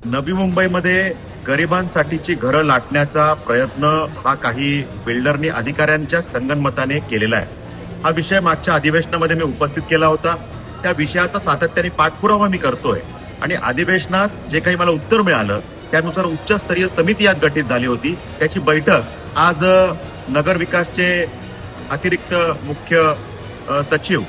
नवी मुंबईमध्ये गरिबांसाठीची घरं लाटण्याचा प्रयत्न हा काही बिल्डरनी अधिकाऱ्यांच्या संगनमताने केलेला आहे. हा विषय मागच्या अधिवेशनामध्ये मी उपस्थित केला होता. त्या विषयाचा सातत्याने पाठपुरावा मी करतोय आणि अधिवेशनात जे काही मला उत्तर मिळालं त्यानुसार उच्चस्तरीय समिती यात गठीत झाली होती. त्याची बैठक आज नगर विकासचे अतिरिक्त मुख्य सचिव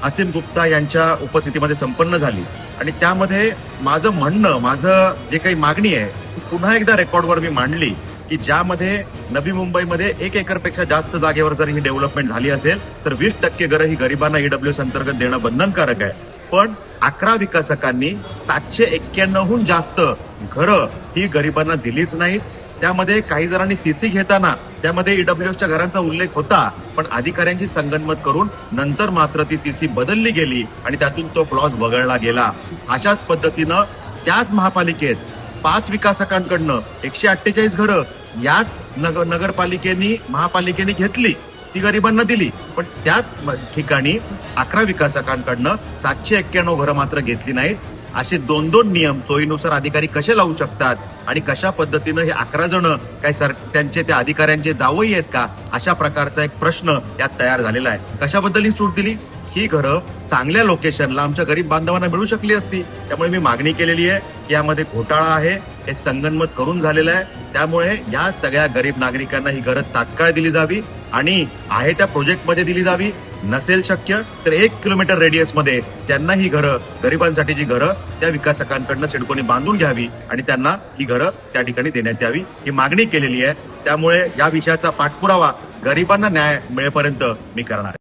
असीम गुप्ता यांच्या उपस्थितीमध्ये संपन्न झाली आणि त्यामध्ये माझं जे काही मागणी आहे ती पुन्हा एकदा रेकॉर्डवर मी मांडली की ज्यामध्ये नवी मुंबईमध्ये 1 एकरपेक्षा जास्त जागेवर जर ही डेव्हलपमेंट झाली असेल तर 20% घरं ही गरिबांना ईडब्ल्यूएस अंतर्गत देणं बंधनकारक आहे. पण 11 विकासकांनी 791हून जास्त घरं ही गरिबांना दिलीच नाहीत. त्यामध्ये काही जणांनी सीसी घेताना त्यामध्ये ईडब्ल्यूएसच्या घरांचा उल्लेख होता, पण अधिकाऱ्यांची संगनमत करून नंतर मात्र ती सीसी बदलली गेली आणि त्यातून तो क्लॉज वगळला गेला. अशाच पद्धतीनं त्याच महापालिकेत 5 विकासकांकडनं 148 घरं याच महापालिकेने घेतली, ती गरिबांना दिली. पण त्याच ठिकाणी 11 विकासकांकडनं 791 घरं मात्र घेतली नाहीत. असे 2-2 नियम सोयीनुसार अधिकारी कसे लावू शकतात आणि कशा पद्धतीनं हे 11 जण काय त्यांचे त्या अधिकाऱ्यांचे जावई आहेत का, अशा प्रकारचा एक प्रश्न यात तयार झालेला आहे. कशाबद्दल ही सूट दिली? ही घरं चांगल्या लोकेशनला आमच्या गरीब बांधवांना मिळू शकली असती. त्यामुळे मी मागणी केलेली आहे की यामध्ये घोटाळा आहे हे संगनमत करून झालेलं आहे. त्यामुळे या सगळ्या गरीब नागरिकांना ही घरं तात्काळ दिली जावी आणि आहे त्या प्रोजेक्टमध्ये दिली जावी. नसेल शक्य तर 1 किलोमीटर रेडियस मध्ये त्यांना ही घरं, गरिबांसाठीची घरं त्या विकासकांकडनं सिडकोनी बांधून घ्यावी आणि त्यांना ही घरं त्या ठिकाणी देण्यात यावी, ही मागणी केलेली आहे. त्यामुळे या विषयाचा पाठपुरावा गरिबांना न्याय मिळेपर्यंत मी करणार आहे.